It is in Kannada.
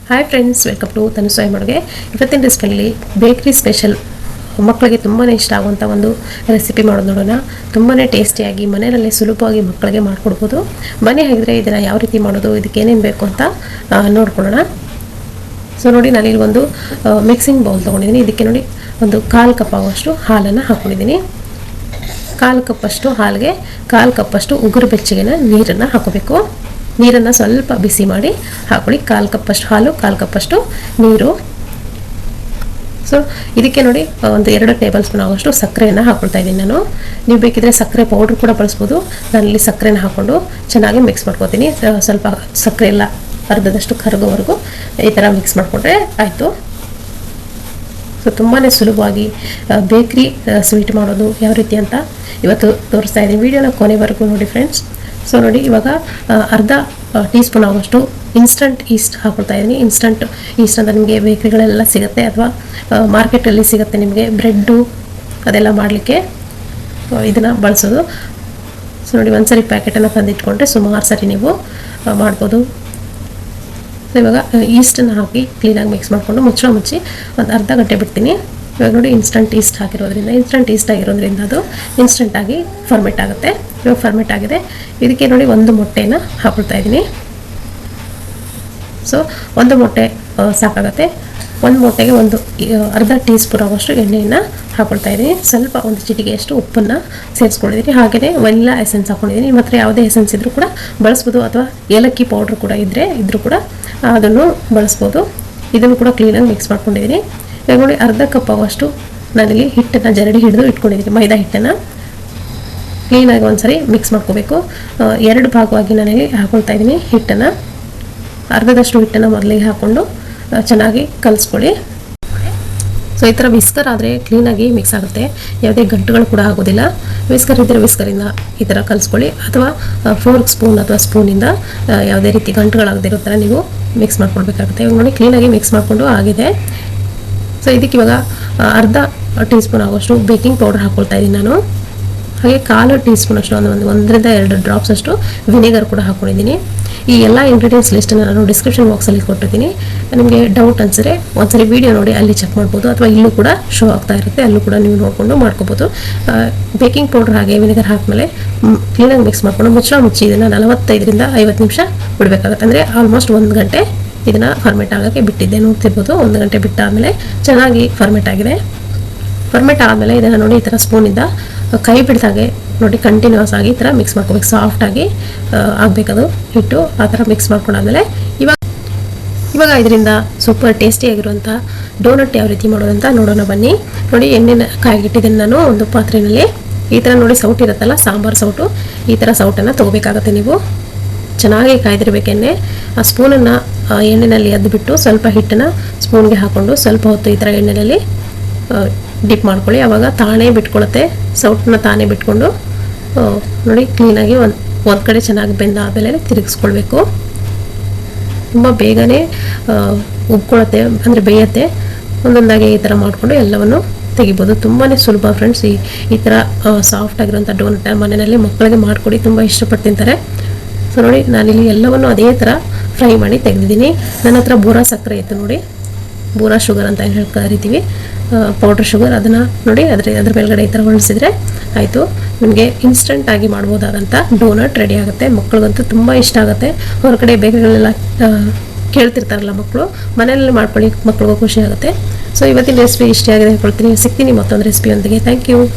ಹಾಯ್ ಫ್ರೆಂಡ್ಸ್, ವೆಲ್ಕಮ್ ಟು ತನು ಸ್ವಯಂ ಅಡುಗೆ. ಇವತ್ತಿನ ರೆಸಿಪಿಯಲ್ಲಿ ಬೇಕ್ರಿ ಸ್ಪೆಷಲ್ ಮಕ್ಕಳಿಗೆ ತುಂಬಾ ಇಷ್ಟ ಆಗುವಂಥ ಒಂದು ರೆಸಿಪಿ ಮಾಡೋದು ನೋಡೋಣ. ತುಂಬಾ ಟೇಸ್ಟಿಯಾಗಿ ಮನೆಯಲ್ಲೇ ಸುಲಭವಾಗಿ ಮಕ್ಕಳಿಗೆ ಮಾಡಿಕೊಡ್ಬೋದು. ಬನ್ನಿ ಹಾಗಿದ್ರೆ ಇದನ್ನು ಯಾವ ರೀತಿ ಮಾಡೋದು, ಇದಕ್ಕೆ ಏನೇನು ಬೇಕು ಅಂತ ನೋಡ್ಕೊಳ್ಳೋಣ. ಸೊ ನೋಡಿ, ನಾನಿಲ್ಲಿ ಒಂದು ಮಿಕ್ಸಿಂಗ್ ಬೌಲ್ ತೊಗೊಂಡಿದ್ದೀನಿ. ಇದಕ್ಕೆ ನೋಡಿ ಒಂದು 1/4 ಕಪ್ ಆಗುವಷ್ಟು ಹಾಲನ್ನು ಹಾಕ್ಕೊಂಡಿದ್ದೀನಿ. 1/4 ಕಪ್ಪಷ್ಟು ಹಾಲಿಗೆ 1/4 ಕಪ್ಪಷ್ಟು ಉಗುರು ಬೆಚ್ಚಗಿನ ನೀರನ್ನು ಹಾಕೋಬೇಕು. ನೀರನ್ನು ಸ್ವಲ್ಪ ಬಿಸಿ ಮಾಡಿ ಹಾಕೊಳ್ಳಿ. 1/4 ಕಪ್ಪಷ್ಟು ಹಾಲು, 1/4 ಕಪ್ಪಷ್ಟು ನೀರು. ಸೊ ಇದಕ್ಕೆ ನೋಡಿ ಒಂದು 2 ಟೇಬಲ್ ಸ್ಪೂನ್ ಆಗೋಷ್ಟು ಸಕ್ಕರೆಯನ್ನು ಹಾಕೊಳ್ತಾ ಇದ್ದೀನಿ ನಾನು. ನೀವು ಬೇಕಿದ್ರೆ ಸಕ್ಕರೆ ಪೌಡ್ರ್ ಕೂಡ ಬಳಸ್ಬೋದು. ನಾನಿಲ್ಲಿ ಸಕ್ಕರೆನ ಹಾಕ್ಕೊಂಡು ಚೆನ್ನಾಗಿ ಮಿಕ್ಸ್ ಮಾಡ್ಕೊತೀನಿ. ಸ್ವಲ್ಪ ಸಕ್ಕರೆ ಎಲ್ಲ ಅರ್ಧದಷ್ಟು ಕರಗೋವರೆಗೂ ಈ ಥರ ಮಿಕ್ಸ್ ಮಾಡಿಕೊಂಡ್ರೆ ಆಯಿತು. ಸೊ ತುಂಬಾ ಸುಲಭವಾಗಿ ಬೇಕ್ರಿ ಸ್ವೀಟ್ ಮಾಡೋದು ಯಾವ ರೀತಿ ಅಂತ ಇವತ್ತು ತೋರಿಸ್ತಾ ಇದ್ದೀನಿ. ವಿಡಿಯೋನ ಕೊನೆವರೆಗೂ ನೋಡಿ ಫ್ರೆಂಡ್ಸ್. ಸೊ ನೋಡಿ, ಇವಾಗ ಅರ್ಧ ಟೀ ಸ್ಪೂನ್ ಆಗೋಷ್ಟು ಇನ್ಸ್ಟಂಟ್ ಈಸ್ಟ್ ಹಾಕೊಳ್ತಾ ಇದ್ದೀನಿ. ಇನ್ಸ್ಟಂಟ್ ಈಸ್ಟ್ ಅಂತ ನಿಮಗೆ ಬೇಕ್ರಿಗಳೆಲ್ಲ ಸಿಗುತ್ತೆ ಅಥವಾ ಮಾರ್ಕೆಟಲ್ಲಿ ಸಿಗುತ್ತೆ. ನಿಮಗೆ ಬ್ರೆಡ್ಡು ಅದೆಲ್ಲ ಮಾಡಲಿಕ್ಕೆ ಇದನ್ನು ಬಳಸೋದು. ಸೊ ನೋಡಿ, ಒಂದ್ಸರಿ ಪ್ಯಾಕೆಟನ್ನು ತಂದಿಟ್ಕೊಂಡ್ರೆ ಸುಮಾರು ಸರಿ ನೀವು ಮಾಡ್ಬೋದು. ಸೊ ಇವಾಗ ಈಸ್ಟನ್ನು ಹಾಕಿ ಕ್ಲೀನಾಗಿ ಮಿಕ್ಸ್ ಮಾಡಿಕೊಂಡು ಮುಚ್ಚಿ ಒಂದು ಅರ್ಧ ಗಂಟೆ ಬಿಡ್ತೀನಿ. ಇವಾಗ ನೋಡಿ, ಇನ್ಸ್ಟಂಟ್ ಈಸ್ಟ್ ಆಗಿರೋದ್ರಿಂದ ಅದು ಇನ್ಸ್ಟಂಟಾಗಿ ಫರ್ಮೆಟ್ ಆಗುತ್ತೆ. ಇವಾಗ ಫರ್ಮೆಟ್ ಆಗಿದೆ. ಇದಕ್ಕೆ ನೋಡಿ ಒಂದು ಮೊಟ್ಟೆನ ಹಾಕೊಳ್ತಾ ಇದ್ದೀನಿ. ಸೊ ಒಂದು ಮೊಟ್ಟೆ ಸಾಕಾಗುತ್ತೆ. ಒಂದು ಮೊಟ್ಟೆಗೆ ಒಂದು ಅರ್ಧ ಟೀ ಸ್ಪೂನ್ ಆಗೋಷ್ಟು ಎಣ್ಣೆಯನ್ನು ಹಾಕೊಳ್ತಾ ಇದ್ದೀನಿ. ಸ್ವಲ್ಪ ಒಂದು ಚಿಟಿಗೆಯಷ್ಟು ಉಪ್ಪನ್ನು ಸೇರಿಸ್ಕೊಂಡಿದ್ದೀನಿ. ಹಾಗೆಯೇ ವೆನಿಲಾ ಎಸೆನ್ಸ್ ಹಾಕ್ಕೊಂಡಿದ್ದೀನಿ. ನಿಮ್ಮ ಹತ್ರ ಯಾವುದೇ ಎಸೆನ್ಸ್ ಇದ್ದರೂ ಕೂಡ ಬಳಸ್ಬೋದು, ಅಥವಾ ಏಲಕ್ಕಿ ಪೌಡ್ರ್ ಕೂಡ ಇದ್ದರೂ ಕೂಡ ಅದನ್ನು ಬಳಸ್ಬೋದು. ಇದನ್ನು ಕೂಡ ಕ್ಲೀನಾಗಿ ಮಿಕ್ಸ್ ಮಾಡ್ಕೊಂಡಿದ್ದೀನಿ. ಇವಾಗ ನೋಡಿ, ಅರ್ಧ ಕಪ್ ಆಗುವಷ್ಟು ನಾನಿಲ್ಲಿ ಹಿಟ್ಟನ್ನು ಜರಡಿ ಹಿಡಿದು ಇಟ್ಕೊಂಡಿದ್ದೀನಿ. ಮೈದಾ ಹಿಟ್ಟನ್ನು ಕ್ಲೀನಾಗಿ ಒಂದ್ಸರಿ ಮಿಕ್ಸ್ ಮಾಡ್ಕೋಬೇಕು. 2 ಭಾಗವಾಗಿ ನಾನಿಲ್ಲಿ ಹಾಕೊಳ್ತಾ ಇದ್ದೀನಿ ಹಿಟ್ಟನ್ನು. ಅರ್ಧದಷ್ಟು ಹಿಟ್ಟನ್ನು ಮೊದಲಿಗೆ ಹಾಕ್ಕೊಂಡು ಚೆನ್ನಾಗಿ ಕಲಿಸ್ಕೊಳ್ಳಿ. ಸೊ ಈ ಥರ ವಿಸ್ಕರ್ ಆದರೆ ಕ್ಲೀನಾಗಿ ಮಿಕ್ಸ್ ಆಗುತ್ತೆ, ಯಾವುದೇ ಗಂಟುಗಳು ಕೂಡ ಆಗೋದಿಲ್ಲ. ವಿಸ್ಕರ್ ಇದ್ದರೆ ವಿಸ್ಕರಿಂದ ಈ ಥರ ಕಲಿಸ್ಕೊಳ್ಳಿ, ಅಥವಾ ಫೋರ್ಕ್ ಸ್ಪೂನ್ ಅಥವಾ ಸ್ಪೂನಿಂದ ಯಾವುದೇ ರೀತಿ ಗಂಟುಗಳಾಗದಿರೋ ಥರ ನೀವು ಮಿಕ್ಸ್ ಮಾಡ್ಕೊಳ್ಬೇಕಾಗುತ್ತೆ. ಇವಾಗ ನೋಡಿ, ಕ್ಲೀನಾಗಿ ಮಿಕ್ಸ್ ಮಾಡಿಕೊಂಡು ಆಗಿದೆ. ಸೊ ಇದಕ್ಕೆ ಇವಾಗ ಅರ್ಧ ಟೀ ಸ್ಪೂನ್ ಆಗೋಷ್ಟು ಬೇಕಿಂಗ್ ಪೌಡರ್ ಹಾಕ್ಕೊಳ್ತಾ ಇದ್ದೀನಿ ನಾನು. ಹಾಗೆ 1/4 ಟೀ ಸ್ಪೂನ್ ಅಷ್ಟು 1ರಿಂದ 2 ಡ್ರಾಪ್ಸ್ ಅಷ್ಟು ವಿನೆಗರ್ ಕೂಡ ಹಾಕ್ಕೊಂಡಿದ್ದೀನಿ. ಈ ಎಲ್ಲ ಇಂಗ್ರೀಡಿಯೆಂಟ್ಸ್ ಲಿಸ್ಟನ್ನು ನಾನು ಡಿಸ್ಕ್ರಿಪ್ಷನ್ ಬಾಕ್ಸಲ್ಲಿ ಕೊಟ್ಟಿದ್ದೀನಿ. ನಿಮಗೆ ಡೌಟ್ ಅನಿಸಿದ್ರೆ ಒಂದ್ಸರಿ ವಿಡಿಯೋ ನೋಡಿ ಅಲ್ಲಿ ಚೆಕ್ ಮಾಡ್ಬೋದು, ಅಥವಾ ಇಲ್ಲೂ ಕೂಡ ಶೋ ಆಗ್ತಾ ಇರುತ್ತೆ, ಅಲ್ಲೂ ಕೂಡ ನೀವು ನೋಡಿಕೊಂಡು ಮಾಡ್ಕೋಬೋದು. ಬೇಕಿಂಗ್ ಪೌಡರ್ ಹಾಗೆ ವಿನೆಗರ್ ಹಾಕಿದ್ಮೇಲೆ ಕ್ಲೀನಾಗಿ ಮಿಕ್ಸ್ ಮಾಡಿಕೊಂಡು ಮುಚ್ಚಿ ಇದನ್ನು 45ರಿಂದ 50 ನಿಮಿಷ ಬಿಡಬೇಕಾಗುತ್ತೆ. ಅಂದರೆ ಆಲ್ಮೋಸ್ಟ್ 1 ಗಂಟೆ ಇದನ್ನು ಫರ್ಮೆಟ್ ಆಗೋಕ್ಕೆ ಬಿಟ್ಟಿದ್ದೆ. ನೋಡ್ತಿರ್ಬೋದು, 1 ಗಂಟೆ ಬಿಟ್ಟಾದಮೇಲೆ ಚೆನ್ನಾಗಿ ಫರ್ಮೆಟ್ ಆಗಿದೆ. ಫರ್ಮೆಟ್ ಆದಮೇಲೆ ಇದನ್ನು ನೋಡಿ, ಈ ಥರ ಸ್ಪೂನಿಂದ ಕೈ ಬಿಡ್ದಾಗೆ ನೋಡಿ ಕಂಟಿನ್ಯೂಸ್ ಆಗಿ ಈ ಥರ ಮಿಕ್ಸ್ ಮಾಡ್ಕೋಬೇಕು. ಸಾಫ್ಟಾಗಿ ಆಗಬೇಕದು ಹಿಟ್ಟು. ಆ ಥರ ಮಿಕ್ಸ್ ಮಾಡ್ಕೊಂಡಾದ್ಮೇಲೆ ಇವಾಗ ಇದರಿಂದ ಸೂಪರ್ ಟೇಸ್ಟಿಯಾಗಿರುವಂಥ ಡೋನಟ್ ಯಾವ ರೀತಿ ಮಾಡೋದಂತ ನೋಡೋಣ ಬನ್ನಿ. ನೋಡಿ, ಎಣ್ಣೆನ ಕಾಯಿಗಿಟ್ಟಿದ್ದೀನಿ ನಾನು ಒಂದು ಪಾತ್ರೆಯಲ್ಲಿ. ಈ ಥರ ನೋಡಿ ಸೌಟ್ ಇರುತ್ತಲ್ಲ, ಸಾಂಬಾರು ಸೌಟು, ಈ ಥರ ಸೌಟನ್ನು ತೊಗೋಬೇಕಾಗತ್ತೆ. ನೀವು ಚೆನ್ನಾಗಿ ಕಾಯ್ದಿರ್ಬೇಕು ಎಣ್ಣೆ. ಆ ಸ್ಪೂನನ್ನು ಎಣ್ಣೆಯಲ್ಲಿ ಎದ್ದುಬಿಟ್ಟು ಸ್ವಲ್ಪ ಹಿಟ್ಟನ್ನು ಸ್ಪೂನ್ಗೆ ಹಾಕ್ಕೊಂಡು ಸ್ವಲ್ಪ ಹೊತ್ತು ಈ ಥರ ಎಣ್ಣೆಯಲ್ಲಿ ಡಿಪ್ ಮಾಡ್ಕೊಳ್ಳಿ. ಆವಾಗ ತಾನೇ ಬಿಟ್ಕೊಳ್ಳುತ್ತೆ, ಸೌಟನ್ನ ತಾನೇ ಬಿಟ್ಕೊಂಡು ನೋಡಿ ಕ್ಲೀನಾಗಿ ಒಂದು ಕಡೆ ಚೆನ್ನಾಗಿ ಬೆಂದಾದಮೇಲೆ ತಿರುಗಿಸ್ಕೊಳ್ಬೇಕು. ತುಂಬ ಬೇಗನೆ ಉಬ್ಕೊಳ್ಳುತ್ತೆ, ಅಂದರೆ ಬೇಯುತ್ತೆ. ಒಂದೊಂದಾಗಿ ಈ ಥರ ಮಾಡಿಕೊಂಡು ಎಲ್ಲವನ್ನು ತೆಗಿಬೋದು. ತುಂಬಾ ಸುಲಭ ಫ್ರೆಂಡ್ಸ್. ಈ ಥರ ಸಾಫ್ಟ್ ಆಗಿರೋಂಥ ಡೋನಟ್ ಮನೆಯಲ್ಲಿ ಮಕ್ಕಳಿಗೆ ಮಾಡಿಕೊಡಿ, ತುಂಬ ಇಷ್ಟಪಟ್ಟು ತಿಂತಾರೆ. ಸೊ ನೋಡಿ, ನಾನಿಲ್ಲಿ ಎಲ್ಲವನ್ನು ಅದೇ ಥರ ಫ್ರೈ ಮಾಡಿ ತೆಗೆದಿದ್ದೀನಿ. ನನ್ನ ಹತ್ರ ಬೂರಾ ಸಕ್ಕರೆ ಇತ್ತು ನೋಡಿ, ಬೂರಾ ಶುಗರ್ ಅಂತ ಕರಿತೀವಿ, ಪೌಡ್ರ್ ಶುಗರ್. ಅದನ್ನು ನೋಡಿ ಅದ್ರ ಮೇಲ್ಗಡೆ ಈ ಥರ ಒಣಸಿದ್ರೆ ಆಯಿತು. ನಿಮಗೆ ಇನ್ಸ್ಟಂಟಾಗಿ ಮಾಡ್ಬೋದಾದಂಥ ಡೋನಟ್ ರೆಡಿ ಆಗುತ್ತೆ. ಮಕ್ಕಳಿಗಂತೂ ತುಂಬ ಇಷ್ಟ ಆಗುತ್ತೆ. ಹೊರಗಡೆ ಬೇಕರಿಗಳೆಲ್ಲ ಕೇಳ್ತಿರ್ತಾರಲ್ಲ ಮಕ್ಕಳು, ಮನೆಯಲ್ಲಿ ಮಾಡ್ಕೊಳ್ಳಿ, ಮಕ್ಕಳಿಗೂ ಖುಷಿ ಆಗುತ್ತೆ. ಸೊ ಇವತ್ತಿನ ರೆಸಿಪಿ ಇಷ್ಟ ಆಗಿದೆ ಹೇಳ್ಕೊಳ್ತೀನಿ. ಸಿಗ್ತೀನಿ ಮತ್ತೊಂದು ರೆಸಿಪಿಯೊಂದಿಗೆ. Thank you.